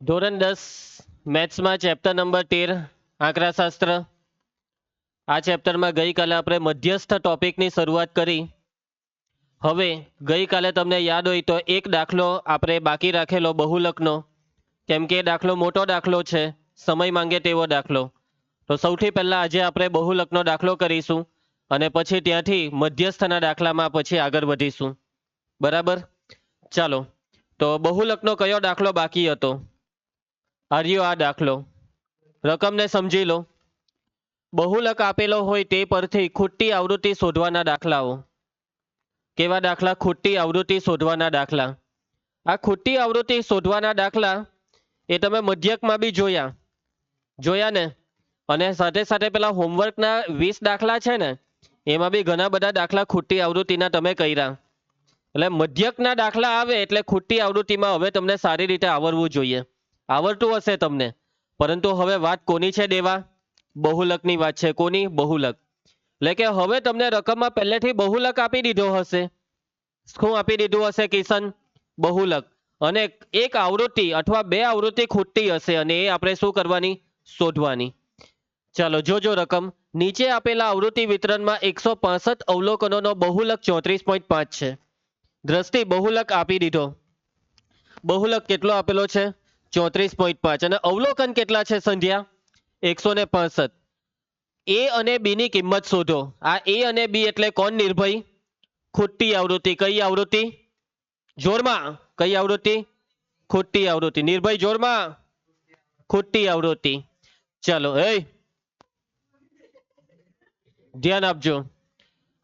ધોરણ 10 મેથ્સમાં chapter number 13 આંકડાશાસ્ત્ર. આ ચેપ્ટરમાં ગઈકાલે આપણે મધ્યસ્થ ટોપિકની શરૂઆત કરી. હવે ગઈકાલે તમને યાદ હોય તો એક દાખલો આપણે બાકી રાખેલો બહુલકનો, કેમ કે દાખલો મોટો દાખલો છે, સમય માંગે તેવો દાખલો. તો સૌથી પહેલાં આજે આપણે બહુલકનો દાખલો કરીશું અને પછી ત્યાંથી મધ્યસ્થના દાખલામાં પછી આગળ વધીશું. બરાબર, ચાલો. તો બહુલકનો કયો દાખલો બાકી હતો? આર્યો આ દાખલો. રકમને સમજી લો. બહુલક આપેલો હોય તે પરથી ખૂટતી આવૃત્તિ શોધવાના દાખલાઓ. કેવા દાખલા? ખૂટતી આવૃત્તિ શોધવાના દાખલા. આ ખૂટતી આવૃત્તિ શોધવાના દાખલા એ તમે મધ્યકમાં બી જોયા ને. અને સાથે સાથે પેલા હોમવર્કના 20 દાખલા છે ને, એમાં બી ઘણા બધા દાખલા ખૂટતી આવૃત્તિના તમે કર્યા. એટલે મધ્યકના દાખલા આવે એટલે ખૂટતી આવૃત્તિમાં હવે તમને સારી રીતે આવડવું જોઈએ. આવડતું હશે તમને, પરંતુ હવે વાત કોની છે દેવા? બહુલકની વાત છે. કોની? બહુલક. એટલે કે હવે તમને રકમમાં પહેલેથી બહુલક આપી દીધો હશે. શું આપી દીધું હશે કિશન? બહુલક. અને એક આવૃત્તિ અથવા બે આવૃત્તિ ખૂટતી હશે અને એ આપણે શું કરવાની? શોધવાની. ચાલો જોજો રકમ. નીચે આપેલા આવૃત્તિ વિતરણમાં 165 અવલોકનોનો બહુલક 34.5 છે. દ્રષ્ટિ બહુલક આપી દીધો. બહુલક કેટલો આપેલો છે? 34.5. અને અવલોકન કેટલા છે સંધ્યા? 165. એ અને બી ની કિંમત શોધો. આ એ અને બી એટલે કોણ નિર્ભય? ખૂટતી આવૃત્તિ. કઈ આવૃત્તિ? જોરમાં. કઈ આવૃત્તિ? ખૂટતી આવૃત્તિ. નિર્ભય જોરમાં. ખૂટતી આવૃત્તિ. ચાલો ધ્યાન આપજો.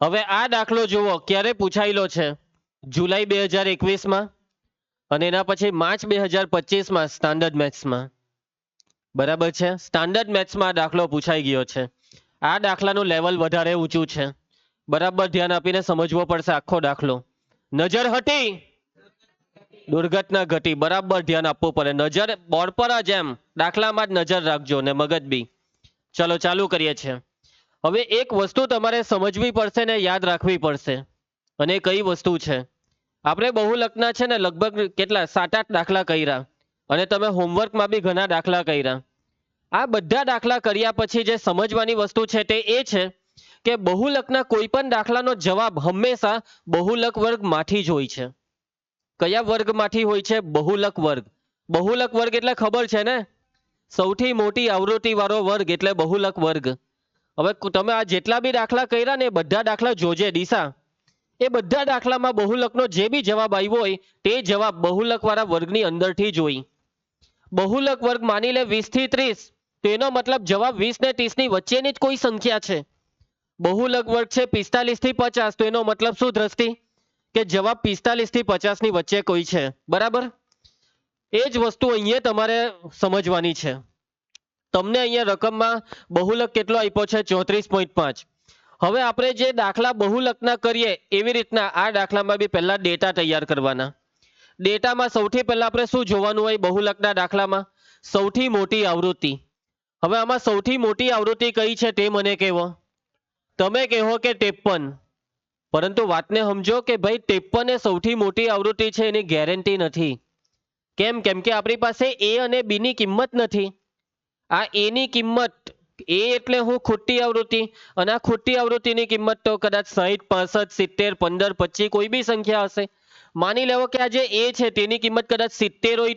હવે આ દાખલો જુઓ, ક્યારે પૂછાયેલો છે? જુલાઈ 2021માં અને એના પછી માર્ચ 2025માં સ્ટાન્ડર્ડ મેથ્સમાં. બરાબર છે, સ્ટાન્ડર્ડ મેથ્સમાં આ દાખલો પૂછાઈ ગયો છે. આ દાખલાનું લેવલ વધારે ઊંચું છે. બરાબર ધ્યાન આપીને સમજવો પડશે આખો દાખલો. નજર હટી, દુર્ઘટના ઘટી. બરાબર ધ્યાન આપવું પડે. નજર બોર્ડ પર જ એમ દાખલામાં જ નજર રાખજો ને મગજ બી. ચલો ચાલુ કરીએ છીએ. હવે એક વસ્તુ તમારે સમજવી પડશે ને યાદ રાખવી પડશે. અને કઈ વસ્તુ છે? આપણે બહુલકના છે ને લગભગ કેટલા 7-8 દાખલા કર્યા અને તમે હોમવર્કમાં બી ઘણા દાખલા કર્યા. આ બધા દાખલા કર્યા પછી જે સમજવાની વસ્તુ છે તે એ છે કે બહુલકના કોઈ પણ દાખલાનો જવાબ હંમેશા બહુલક વર્ગમાંથી જ હોય છે. કયા વર્ગમાંથી હોય છે? બહુલક વર્ગ. બહુલક વર્ગ એટલે ખબર છે ને, સૌથી મોટી આવૃત્તિ વાળો વર્ગ એટલે બહુલક વર્ગ. હવે તમે આ જેટલા બી દાખલા કર્યા ને બધા દાખલા જોજે દિશા. એ બધા દાખલામાં બહુલકનો જે બી જવાબ આવ્યો હોય તે જવાબ બહુલક વાળા વર્ગની અંદરથી જ હોય. બહુલક વર્ગ માની લે 20 થી 30, તો એનો મતલબ જવાબ 20 ને 30 ની વચ્ચેની જ કોઈ સંખ્યા છે. બહુલક વર્ગ છે 45 થી 50, તો એનો મતલબ શું દ્રષ્ટિ? કે જવાબ 45 થી 50 ની વચ્ચે કોઈ છે. બરાબર, એ જ વસ્તુ અહીંયા તમારે સમજવાની છે. તમને અહીંયા રકમમાં બહુલક કેટલો આપ્યો છે? 34.5. હવે આપણે જે દાખલા બહુલકના કરીએ એવી રીતના આ દાખલામાં બી પહેલા ડેટા તૈયાર કરવાના. ડેટામાં સૌથી પહેલા આપણે શું જોવાનું હોય બહુલકના દાખલામાં? સૌથી મોટી આવૃત્તિ. હવે આમાં સૌથી મોટી આવૃત્તિ કઈ છે તે મને કહેવો. તમે કહો કે 53. પરંતુ વાતને સમજો કે ભાઈ 53 એ સૌથી મોટી આવૃત્તિ છે એની ગેરંટી નથી. કેમ? કેમ કે આપણી પાસે એ અને બી ની કિંમત નથી. આ એ ની કિંમત, એ એટલે હું ખૂટતી આવૃત્તિ, અને આ ખૂટતી આવૃત્તિની કિંમત તો કદાચ 60, 65, 70, 15, 25 કોઈ બી સંખ્યા હશે. માની લેવો કે આ જે એ છે તેની કિંમત કદાચ 70 હોય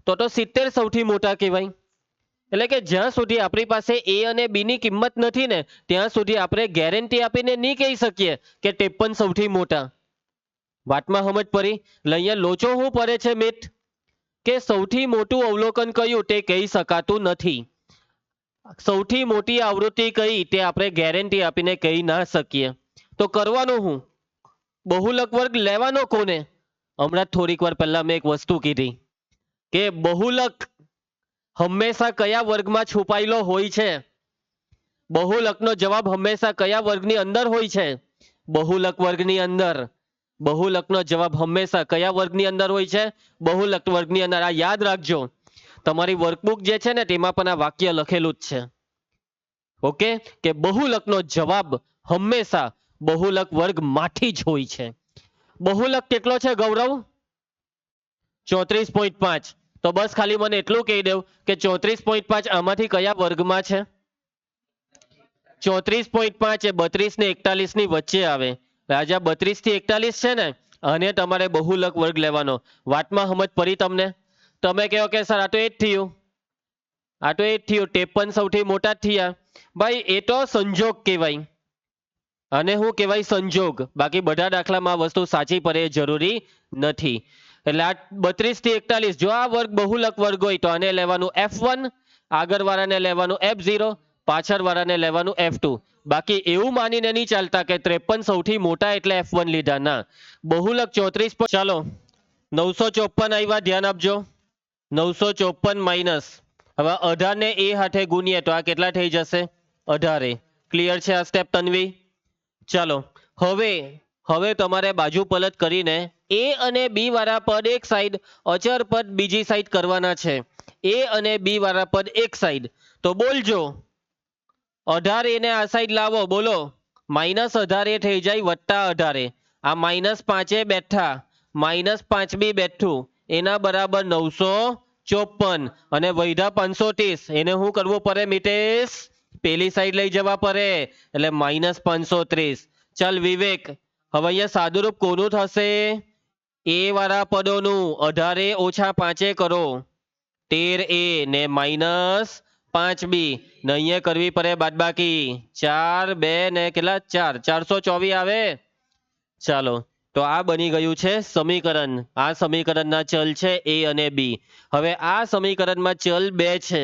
તો 70 સૌથી મોટા કહેવાય. એટલે કે જ્યાં સુધી આપણી પાસે એ અને બી ની કિંમત નથી ને ત્યાં સુધી આપણે ગેરંટી આપીને નહીં કહી શકીએ કે 53 સૌથી મોટા. વાતમાં સમજ પડી? એટલે અહીંયા લોચો શું પડે છે મિત? કે સૌથી મોટું અવલોકન કયું તે કહી શકાતું નથી. સૌથી મોટી આવૃત્તિ કઈ તે આપણે ગેરંટી આપીને કહી ના શકીએ. તો કરવાનું હું? બહુલક વર્ગ લેવાનો કોને? હમણાં થોડીક વાર પહેલા મેં એક વસ્તુ કીધી કે બહુલક હંમેશા કયા વર્ગમાં છુપાયેલો હોય છે? બહુલકનો જવાબ હંમેશા કયા વર્ગની અંદર હોય છે? બહુલક વર્ગની અંદર. બહુલકનો જવાબ હંમેશા કયા વર્ગની અંદર હોય છે? બહુલક વર્ગની અંદર. આ યાદ રાખજો. તમારી વર્કબુક જે છે ને તેમાં પણ આ વાક્ય લખેલું જ છે. ઓકે, કે બહુલકનો જવાબ હંમેશા બહુલક વર્ગમાંથી જ હોય છે. બહુલક કેટલો છે ગૌરવ? 34.5. તો બસ ખાલી મને એટલું કહી દેવું કે 34.5 આમાંથી કયા વર્ગમાં છે? 34.5 એ 32 ને 41 ની વચ્ચે આવે. આજે 32 થી 41 છે ને, અને તમારે બહુલક વર્ગ લેવાનો. વાતમાં સમજ પડી તમને? તમે કહો કે સર આ તો એ જ થયું, આ તો એ જ થયું, 53 સૌથી મોટા જ થયા. ભાઈ એ તો સંજોગ કહેવાય, અને શું કહેવાય? સંજોગ. બાકી બધા દાખલામાં આ વસ્તુ સાચી પડે એ જરૂરી નથી. એટલે આ 32 થી 41, જો આ વર્ગ બહુલક વર્ગ હોય તો આને લેવાનું F1, આગળ વાળાને લેવાનું F0, પાછળ વાળાને લેવાનું F2. બાકી એવું માનીને નહીં ચાલતા કે 53 સૌથી મોટા એટલે F1 લીધા. ના, બહુલક 34. ચાલો 954 આવ્યા, ધ્યાન આપજો. 954 માઇનસ, હવે 18 ને એ હાથે ગુણીએ તો આ કેટલા થઈ જશે? 18. ક્લિયર છે આ સ્ટેપ તન્વી? ચાલો હવે તમારે બાજુ પલટ કરીને એ અને બી વાળા પદ એક સાઈડ, અચર પદ બીજી સાઈડ કરવાના છે. એ અને બી વાળા પદ એક સાઈડ, તો બોલજો 18 એને આ સાઈડ લાવો. બોલો, -18 થઈ જાય +18. આ -5 બેઠા, -5 બી બેઠું, એના બરાબર 954. અને વૈધા 530, એને શું કરવું પડે મિતેશ? પેલી સાઈડ લઈ જવા પડે, એટલે -530. ચાલ વિવેક, હવે અહીંયા સાદુરૂપ કોનું થશે? એ વાળા પદોનું. 18 ઓછા 5 કરો 13a ને -5b ને અહીંયા કરવી પડે બાદબાકી. 4 2 ને કેટલા? 4, 424 આવે. ચાલો, તો આ બની ગયું છે સમીકરણ. આ સમીકરણના ચલ છે a અને b. હવે આ સમીકરણમાં ચલ 2 છે,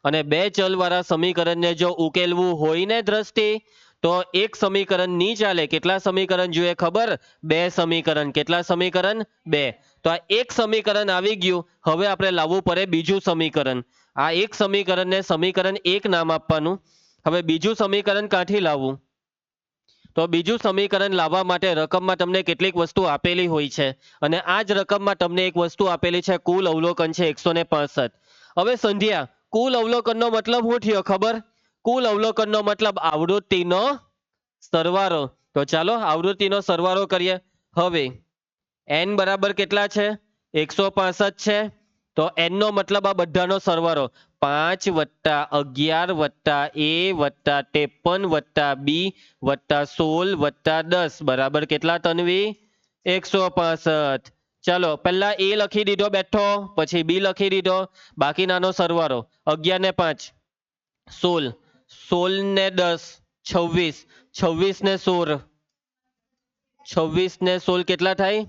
અને 2 ચલ વાળા સમીકરણને જો ઉકેલવું હોય ને દ્રષ્ટિ, તો એક સમીકરણ નહીં ચાલે. કેટલા સમીકરણ જોઈએ ખબર? 2 સમીકરણ. કેટલા સમીકરણ? 2. તો આ એક સમીકરણ આવી ગયું. હવે આપણે લાવવું પડે બીજું સમીકરણ. આ એક સમીકરણને સમીકરણ 1 નામ આપવાનું. હવે બીજું સમીકરણ ક્યાંથી લાવવું? તો બીજું સમીકરણ લાવવા માટે રકમમાં તમને કેટલીક વસ્તુ આપેલી હોય છે, અને આ જ રકમમાં તમને એક વસ્તુ આપેલી છે, કુલ અવલોકન છે 165. હવે સંધ્યા, કુલ અવલોકનનો મતલબ શું થયો ખબર? કુલ અવલોકનનો મતલબ આવૃત્તિનો સરવાળો. તો ચાલો આવૃત્તિનો સરવાળો કરીએ. હવે n બરાબર કેટલા છે? 165 છે. તો n નો મતલબ આ બધાનો સરવાળો 5 + 11 + a + 53 + b + 16 + 10 બરાબર કેટલા તન્વી? 165. ચાલો પહેલા a લખી દીધો બેઠો, પછી b લખી દીધો, બાકીનાનો સરવાળો 11 ને 5 16, 16 ને 10 26, 26 ને 16, 26 ને 16 કેટલા થાય?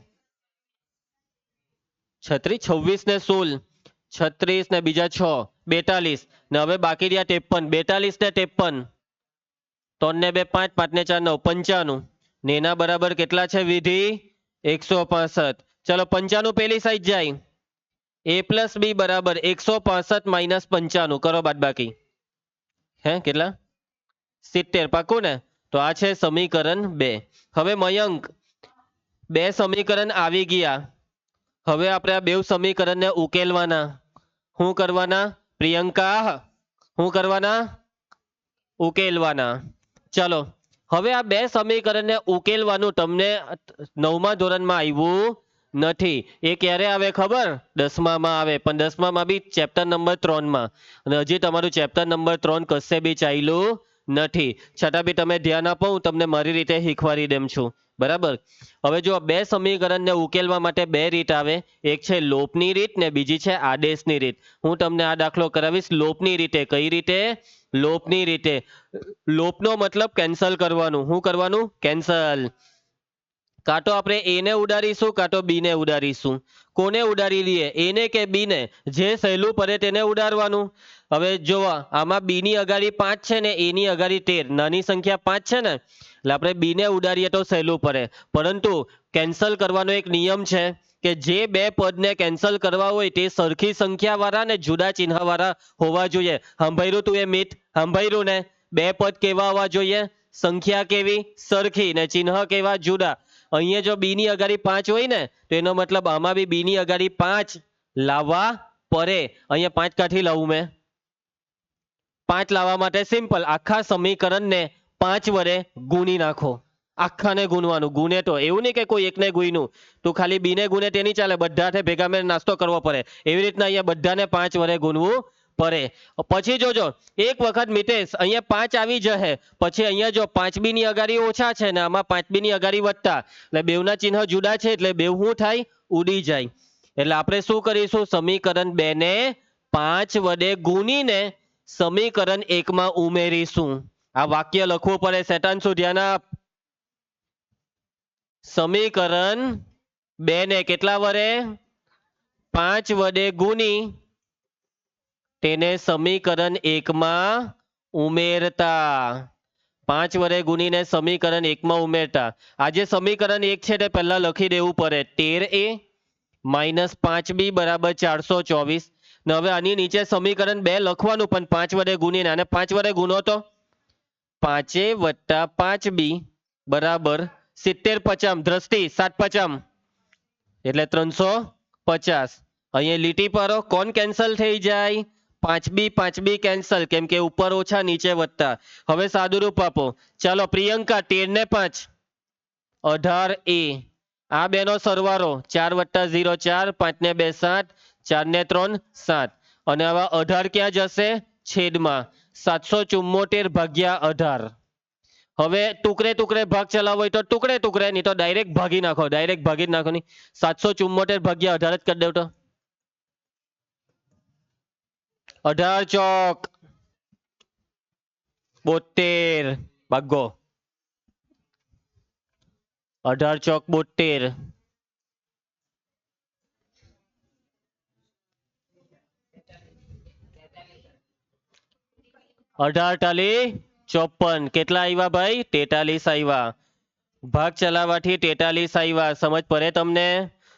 36. 26 ને 16, 36 ને બીજા 6 42, ને હવે બાકી રહ્યા 53. 42 ને 53, 3 ને 2 5, 5 ને 4 9 95, ને એના બરાબર કેટલા છે વિધિ? 165. ચલો 95 પેલી સાઈડ જાય. a + b બરાબર 165 - 95 કરો બાદબાકી. હે કેટલા? 70. પાકું ને? તો આ છે સમીકરણ 2. હવે મયંક, 2 સમીકરણ આવી ગયા. હવે આપણે આ બે સમીકરણને ઉકેલવાના. શું કરવાના પ્રિયંકા? શું કરવાના? ઉકેલવાના. ચલો હવે આ 2 સમીકરણને ઉકેલવાનું તમને 9મા ધોરણમાં આવ્યું નથી. એ ક્યારે આવે ખબર? 10મામાં આવે, પણ 10મામાં બી ચેપ્ટર નંબર 3માં, અને હજી તમારું ચેપ્ટર નંબર 3 કશે બી ચાલ્યું નથી. છતાં બી તમે ધ્યાન આપો, હું તમને મારી રીતે શીખવાડી દેમ છું. બરાબર? હવે જો 2 સમીકરણને ઉકેલવા માટે 2 રીત આવે. એક છે લોપની રીત ને બીજી છે આદેશની રીત. હું તમને આ દાખલો કરાવીશ લોપની રીતે. કઈ રીતે? લોપની રીતે. લોપનો મતલબ કેન્સલ કરવાનું. શું કરવાનું? કેન્સલ. કાં તો આપણે a ને ઉડાડીશું, કાં તો b ને ઉડાડીશું. કોને ઉડાડી લઈએ? a ને કે b ને? જે સહેલું પડે તેને ઉડાડવાનું. હવે જોવા, આમાં b ની અગાડી 5 છે ને a ની અગાડી 13. નાની સંખ્યા 5 છે ને, એટલે આપણે b ને ઉડાડીએ તો સહેલું પડે. પરંતુ કેન્સલ કરવાનો એક નિયમ છે કે જે 2 પદને કેન્સલ કરવા હોય તે સરખી સંખ્યા વાળા ને જુદા ચિહ્ન વાળા હોવા જોઈએ. સાંભળ્યું તું એ મિત? સાંભળ્યું ને? 2 પદ કેવા હોવા જોઈએ? સંખ્યા કેવી? સરખી, ને ચિહ્ન કેવા? જુદા. અહીંયા જો b ની અગાડી 5 હોય ને, તો એનો મતલબ આમાં બી b ની અગાડી 5 લાવવા પડે. અહીંયા 5 કાઠી લાવું મેં? 5 લાવવા માટે સિમ્પલ આખા સમીકરણને 5 વડે ગુણી નાખો. આખાને ગુણવાનું. ગુને તો એવું નહીં કે કોઈ એકને ગુણ્યું, તું ખાલી બીને ગુને તે નહીં ચાલે, બધા હાથે ભેગા મળીને નાસ્તો કરવો પડે. એવી રીતના અહીંયા બધાને 5 વડે ગુણવું પડે. પછી જોજો, એક વખત મિતેશ અહીંયા 5 આવી જશે, પછી અહીંયા જો 5b ની અગાડી ઓછા છે ને આમાં 5b ની અગાડી વધતા, એટલે બેવના ચિહ્ન જુદા છે, એટલે બેવ શું થાય? ઉડી જાય. એટલે આપણે શું કરીશું? સમીકરણ 2 ને 5 વડે ગુણીને સમીકરણ 1 માં ઉમેરીશું. આ વાક્ય લખવું પડે. શેતાંશુ ધ્યાન આપ. સમીકરણ 2 ને કેટલા વડે? 5 વડે ગુણી તેને સમીકરણ 1 માં ઉમેરતા. 5 વડે ગુણીને સમીકરણ 1 માં ઉમેરતા. આ જે સમીકરણ 1 છે તે પહેલા લખી દેવું પડે. 13a માઇનસ 5b બરાબર 424. ને હવે આની નીચે સમીકરણ 2 લખવાનું, પણ 5 વડે ગુણીને. અને 5 વડે ગુણો તો 5a વત્તા 5b બરાબર 70 50 દ્રષ્ટિ 7 50 એટલે 350. અહીંયા લીટી પારો. કોણ કેન્સલ થઈ જાય? 5b કેન્સલ, કેમ કે ઉપર ઓછા નીચે વધતા. હવે સાદુરૂપ આપો. ચાલો પ્રિયંકા 13 ને 5 18a. આ બેનો સરવાળો 4 વત્તા 0 4, 5 ને 2 7, 4 ને 3 7. અને હવે 18 ક્યાં જશે? છેદમાં 774 ભાગ્યા 18. હવે ટુકડે ટુકડે ભાગ ચલાવો હોય તો ટુકડે ટુકડે, નહીં તો ડાયરેક્ટ ભાગી નાખો. ડાયરેક્ટ ભાગી જ નાખો. નહીં 774 ભાગ્યા 18 જ કરી દેવ તો 18 ચોક 72 ભાગો. 18 ચોક 72. 18 ટાલી 54. કેટલા આવ્યા ભાઈ? 43 આવ્યા. ભાગ ચલાવવાથી 43 આવ્યા. સમજ પડે તમને?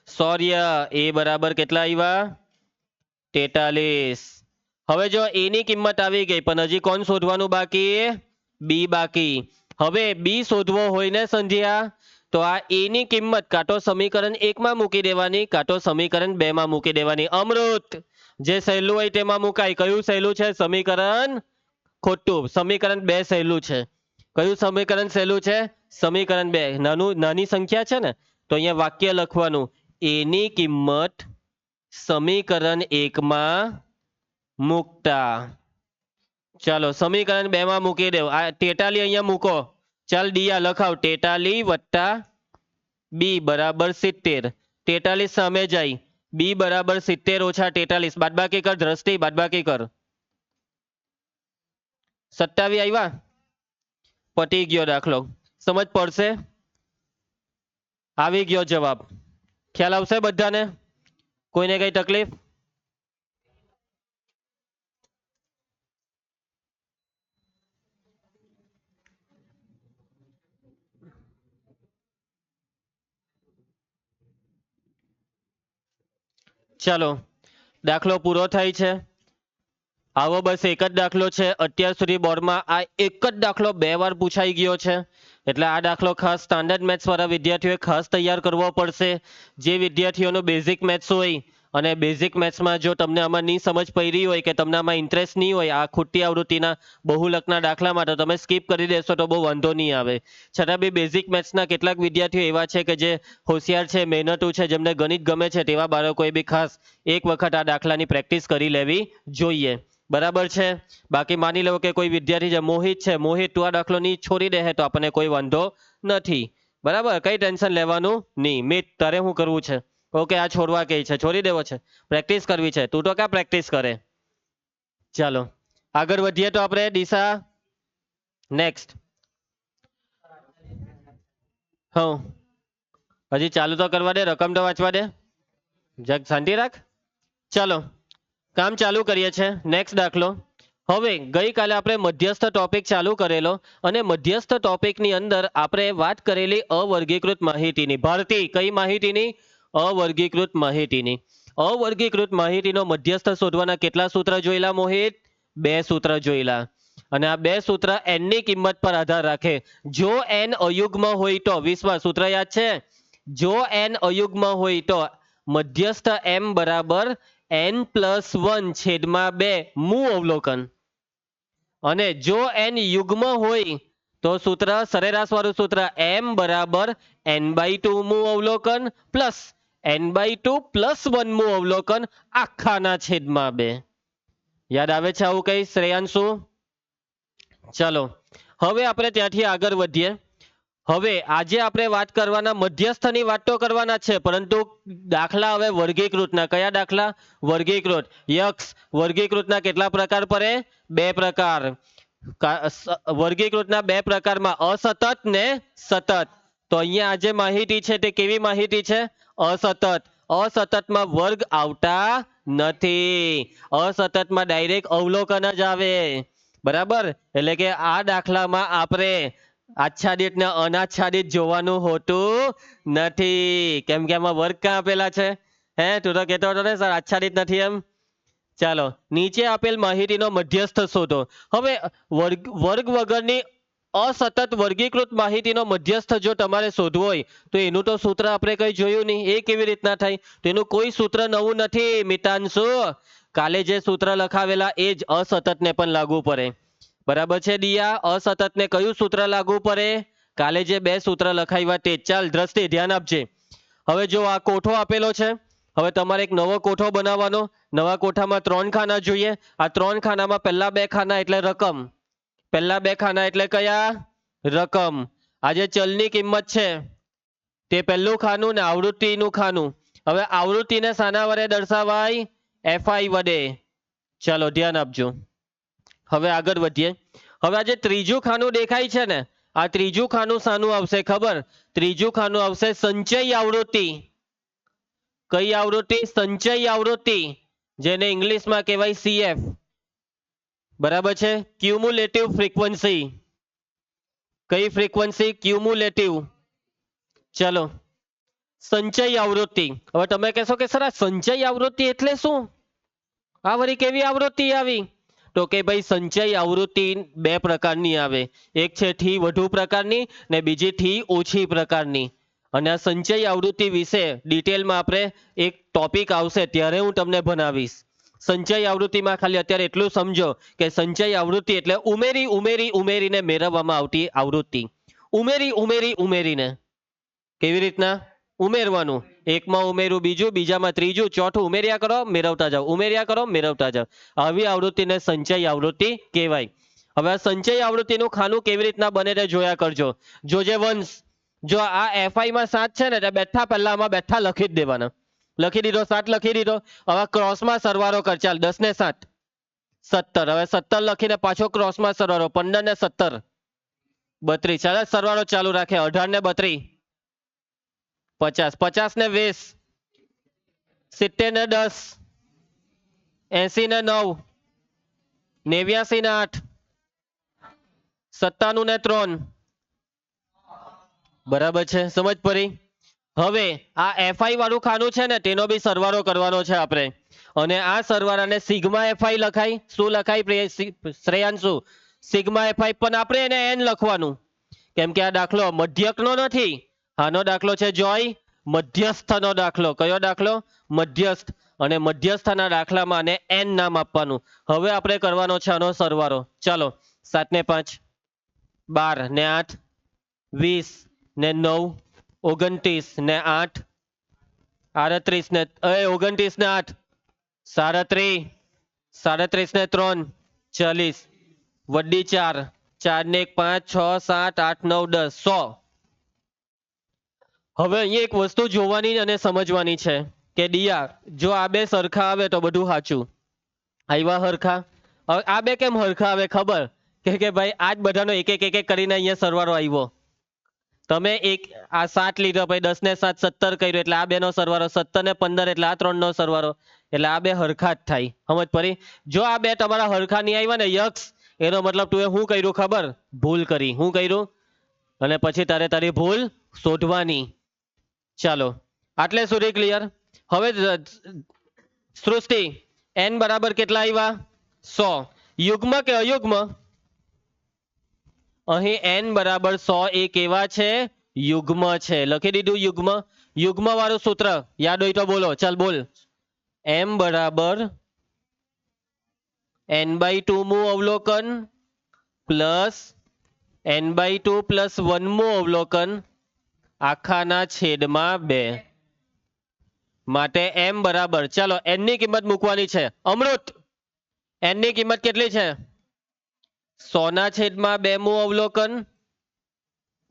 સૌર્ય એ બરાબર કેટલા આવ્યા? 43. હવે જો a ની કિંમત આવી ગઈ, પણ હજી કોણ શોધવાનું બાકી? b બાકી. હવે b શોધવો હોય ને સંધ્યા, તો આ a ની કિંમત કાં તો સમીકરણ 1 માં મૂકી દેવાની, કાં તો સમીકરણ 2 માં મૂકી દેવાની. અમૃત, જે સહેલું હોય તેમાં મુકાય. કયું સહેલું છે? સમીકરણ ખોટું. સમીકરણ 2 સહેલું છે. કયું સમીકરણ સહેલું છે? સમીકરણ 2. નાની સંખ્યા છે ને, તો અહીંયા વાક્ય લખવાનું, a ની કિંમત સમીકરણ 1 માં મૂકતા. ચાલો સમીકરણ 2 માં મૂકી દેવ. આ 43 અહીંયા મૂકો. ચાલ ડિયા લખાવ. 43 વત્તા b બરાબર 70. 43 સામે જાય. b બરાબર 70 ઓછા 43. બાદબાકી કર દ્રષ્ટિ, બાદબાકી કર. 27 આવ્યા. પટી ગયો દાખલો. સમજ પડશે? આવી ગયો જવાબ. ખ્યાલ આવશે બધાને? કોઈને કઈ તકલીફ? ચાલો દાખલો પૂરો થાય છે. આવો બસ એક જ દાખલો છે અત્યાર સુધી બોર્ડમાં. આ એક જ દાખલો 2 વાર પૂછાઈ ગયો છે, એટલે આ દાખલો ખાસ સ્ટાન્ડર્ડ મેથ્સ વાળા વિદ્યાર્થીઓએ ખાસ તૈયાર કરવો પડશે. જે વિદ્યાર્થીઓનો બેઝિક મેથ્સ હોય અને બેઝિક મેથ્સમાં જો તમને આમાં નહીં સમજ પડી હોય કે તમને આમાં ઇન્ટરેસ્ટ નહીં હોય આ ખોટી આવૃત્તિના બહુલકના દાખલામાં, તો તમે સ્કીપ કરી દેશો તો બહુ વાંધો નહીં આવે. છતાં બી બેઝિક મેથ્સના કેટલાક વિદ્યાર્થીઓ એવા છે કે જે હોશિયાર છે, મહેનતુ છે, જેમને ગણિત ગમે છે, તેવા બાળકોએ બી ખાસ એક વખત આ દાખલાની પ્રેક્ટિસ કરી લેવી જોઈએ. બરાબર છે? બાકી માની લો કે કોઈ વિદ્યાર્થી છે, મોહિત છે, મોહિત તું આ દાખલો નહીં છોડી દે તો આપણને કોઈ વાંધો નથી. બરાબર? કઈ ટેન્શન લેવાનું નહીં. મિત તારે શું કરવું છે? ઓકે આ છોડવા કે છે, છોડી દેવો છે, પ્રેક્ટિસ કરવી છે. તું તો ક્યાં પ્રેક્ટિસ કરે? ચાલો આગળ વધીએ તો આપણે દિશા નેક્સ્ટ. હા હજી ચાલુ તો કરવા દે, રકમ તો વાંચવા દે, જગ શાંતિ રાખ. ચાલો કામ ચાલુ કરીએ છીએ. નેક્સ્ટ દાખલો. હવે ગઈકાલે આપણે મધ્યસ્થ ટોપિક ચાલુ કરેલો અને મધ્યસ્થ ટોપિકની અંદર આપણે વાત કરેલી અવર્ગીકૃત માહિતીની. ભારતી કઈ માહિતીની? અવર્ગીકૃત માહિતીની. અવર્ગીકૃત માહિતીનો મધ્યસ્થ શોધવાના કેટલા સૂત્ર જોયેલા મોહિત? 2 સૂત્ર જોયેલા. અને આ 2 સૂત્ર n ની કિંમત પર આધાર રાખે. જો n અયુગ્મ હોય તો 20 સૂત્ર યાદ છે? જો n અયુગ્મ હોય તો મધ્યસ્થ m બરાબર n+1 છેદમાં 2 મૂ અવલોકન. અને જો n યુગ્મ હોય તો સૂત્ર સરેરાશ વાળું સૂત્ર m બરાબર n/2 મું અવલોકન પ્લસ n/2 પ્લસ 1 મું અવલોકન આખાના છેદમાં 2. યાદ આવે છે આવું કઈ શ્રેયાંશુ? ચલો હવે આપણે ત્યાંથી આગળ વધીએ. હવે આજે આપણે વાત કરવાના મધ્યસ્થની વાત તો કરવાના છે, પરંતુ દાખલા હવે વર્ગીકૃતના. કયા દાખલા? વર્ગીકૃત. યક્ષ વર્ગીકૃતના કેટલા પ્રકાર પડે? 2 પ્રકાર. વર્ગીકૃતના 2 પ્રકારમાં અસતત ને સતત. તો અહીંયા આજે માહિતી છે તે કેવી માહિતી છે? અસતત. અસતતમાં વર્ગ આવતા નથી, અસતતમાં ડાયરેક્ટ અવલોકન જ આવે. બરાબર, એટલે કે આ દાખલામાં આપણે આચ્છાદિત ને અનાચ્છાદિત જોવાનું હોતું નથી, કેમ કે આમાં વર્ગ ક્યાં આપેલા છે? હે, તું તો કહેતો હતો ને સર આચ્છાદિત નથી એમ. ચાલો, નીચે આપેલ માહિતીનો મધ્યસ્થ શોધો. હવે વર્ગ વગરની અસતત વર્ગીકૃત માહિતીનો મધ્યસ્થ જો તમારે શોધવો હોય તો એનું તો સૂત્ર આપણે કઈ જોયું નહીં. એ કેવી રીતના થાય? તો એનું કોઈ સૂત્ર નવું નથી મિતાંશુ. કાલે જે સૂત્ર લખાવેલા એ જ અસતતને પણ લાગુ પડે. બરાબર છે દિયા? અસતતને કયું સૂત્ર લાગુ પડે? કાલે જે 2 સૂત્ર લખાવ્યા તે. ચાલ દ્રષ્ટિ ધ્યાન આપજે. હવે જો આ કોઠો આપેલો છે, હવે તમારે એક નવો કોઠો બનાવવાનો. નવા કોઠામાં 3 ખાના જોઈએ. આ 3 ખાનામાં પહેલા 2 ખાના એટલે રકમ. પહેલા 2 ખાના એટલે કયા? રકમ. આ જે ચલની કિંમત છે તે પહેલું ખાનું ને આવૃત્તિનું ખાનું. હવે આવૃત્તિને શાના વડે દર્શાવાય? FI વડે. ચાલો ધ્યાન આપજો. હવે આગળ વધીએ. હવે આ જે ત્રીજું ખાનું દેખાય છે ને, આ ત્રીજું ખાનું શાનું આવશે ખબર? ત્રીજું ખાનું આવશે સંચય આવૃત્તિ. કઈ આવૃત્તિ? સંચય આવૃત્તિ, જેને ઇંગ્લિશમાં કહેવાય CF. બરાબર છે? Cumulative frequency. કઈ ફ્રીક્વન્સી? ક્યુમ્યુલેટિવ. ચલો, સંચય આવૃત્તિ. હવે તમે કહેશો કે સર આ સંચય આવૃત્તિ એટલે શું? આ વળી કેવી આવૃત્તિ આવી? તો કે ભાઈ સંચય આવૃત્તિ 2 પ્રકારની આવે. એક છે થી વધુ પ્રકારની ને બીજી થી ઓછી પ્રકારની. અને આ સંચય આવૃત્તિ વિશે ડિટેલમાં આપણે એક ટોપિક આવશે ત્યારે હું તમને ભણાવીશ. સંચય આવૃત્તિમાં ખાલી અત્યારે એટલું સમજો કે સંચય આવૃત્તિ એટલે ઉમેરીને મેળવવામાં આવતી આવૃત્તિ. ઉમેરીને. કેવી રીતના? ઉમેરવાનું. એકમાં ઉમેરું બીજું, બીજામાં ત્રીજું, ચોથું ઉમેર્યા કરો મેળવતા જાઓ, ઉમેર્યા કરો મેળવતા જાઓ. આવી આવૃત્તિને સંચય આવૃત્તિ કહેવાય. હવે આ સંચય આવૃત્તિનું ખાનું કેવી રીતના બને તે જોયા કરજો. જોજે વંશ, જો આ FI માં 7 છે ને તે બેઠા પહેલા આમાં બેઠા લખી જ દેવાના. લખી દીધો 7 લખી દીધો. હવે ક્રોસમાં સરવાળો કર. ચાલ 10 ને 7 17. હવે 17 લખીને પાછો ક્રોસમાં સરવાળો 15 ને 17 32. ચાલો સરવાળો ચાલુ રાખે. 18 ને 32 50. 50 ને 20 70 ને 10 80 ને 9 89 ને 8 97 ને 3. બરાબર છે? સમજ પડી? હવે આ FI વાળું ખાનું છે ને તેનો બી સરવાળો કરવાનો છે આપણે. અને આ સરવાળાને સિગ્મા FI લખાય. શું લખાય શ્રેયાંશુ? Sigma FI. પણ આપણે એને n લખવાનું, કેમ કે આ દાખલો મધ્યકનો નથી. આનો દાખલો છે જોય મધ્યસ્થનો દાખલો. કયો દાખલો? મધ્યસ્થ. અને મધ્યસ્થના દાખલામાં આને n નામ આપવાનું. હવે આપણે કરવાનો છે આનો સરવાળો. ચાલો, 7 ને 5 12 ને 8 20 ને 9 29 ને 8 38 ને 29 ને 8 37 37 ને 3 40 વડી 4 4 ને 1 5 6 7 8 9 10 100. હવે અહીંયા એક વસ્તુ જોવાની અને સમજવાની છે કે દિયા, જો આ 2 સરખા આવે તો બધું સાચું. આવ્યા હરખા? હવે આ 2 કેમ હરખા આવે ખબર? કે ભાઈ આજ બધાનો એક એક કરીને અહીંયા સરવાળો આવ્યો. તમે એક આ 7 લીધો, પછી 10 ને 7 17 કર્યો એટલે આ 2 નો સરવાળો, 17 ને 15 એટલે આ 3 નો સરવાળો, એટલે આ 2 હરખા જ થાય. સમજ પડી? જો આ 2 તમારા હરખા નહીં આવ્યા ને યક્ષ, એનો મતલબ તું શું કર્યું ખબર? ભૂલ કરી. શું કર્યું? અને પછી તારે તારી ભૂલ શોધવાની. ચાલો, આટલે સુધી ક્લિયર? હવે સૃષ્ટિ n બરાબર કેટલા આવ્યા? 100. યુગ્મ કે અયુગ્મ? અહીં n બરાબર 100 એ કેવા છે? યુગ્મ છે. લખી દીધું યુગ્મ. યુગ્મ વાળું સૂત્ર યાદ હોય તો બોલો. ચાલ બોલ. m બરાબર n/2 મું અવલોકન પ્લસ n/2 પ્લસ 1મું અવલોકન આખાના છેદમાં 2 માટે m બરાબર, ચાલો n ની કિંમત મૂકવાની છે. અમૃત, n ની કિંમત કેટલી છે? 100/2મું અવલોકન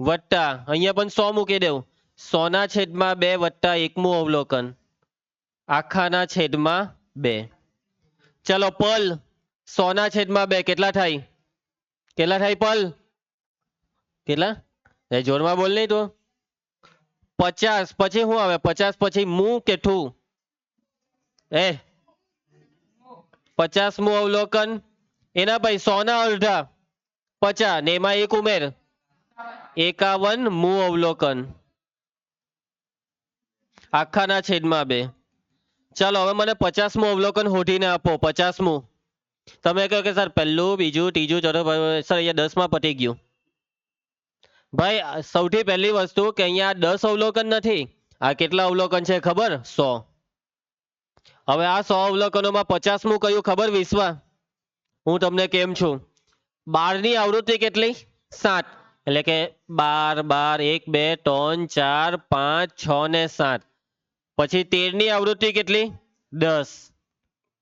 વત્તા અહીંયા પણ 100 મૂકી દેવું, 100/2 વત્તા 1મું અવલોકન આખાના છેદમાં 2. ચલો પલ, 100/2 કેટલા થાય? કેટલા થાય પલ? કેટલા? જોરમાં બોલ નહીં તો. 50 પછી શું આવે? 50 પછી મું કે ઠું? 50મું અવલોકન એના ભાઈ 100 ના અડધા 50 ને એમાં 1 ઉમેર 51મું અવલોકન આખાના છેદમાં 2. ચાલો હવે મને 50મું અવલોકન શોધીને આપો. 50મું તમે કહો કે સર પહેલું, બીજું, ત્રીજું, ચોથું, સર અહીંયા 10માં પતી ગયું. ભાઈ સૌથી પહેલી વસ્તુ કે અહીંયા 10 અવલોકન નથી, આ કેટલા અવલોકન છે ખબર? 100. હવે આ 100 અવલોકનોમાં 50મું કયું ખબર? વિશ્વા, હું તમને કેમ છું. 12 ની આવૃત્તિ કેટલી? 7. એટલે કે 12, 1, 2, 3, 4, 5, 6 ને 7. પછી 13 ની આવૃત્તિ કેટલી? 10.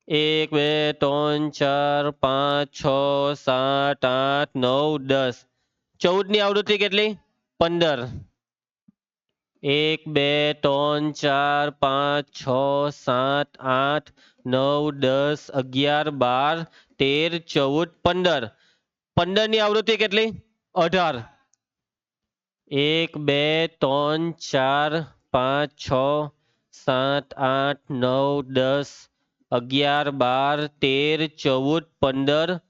1, 2, 3, 4, 5, 6, 7, 8, 9, 10. 14 ની આવૃત્તિ કેટલી? 15. 1, 2, 3, 4, 5, 6, 7, 8, 9, 10, 11, 12, 13, 14, 15. 15 ની આવૃત્તિ કેટલી? 18. 1, 2, 3, 4, 5, 6, 7, 8, 9, 10, 11, 12, 13, 14, 15,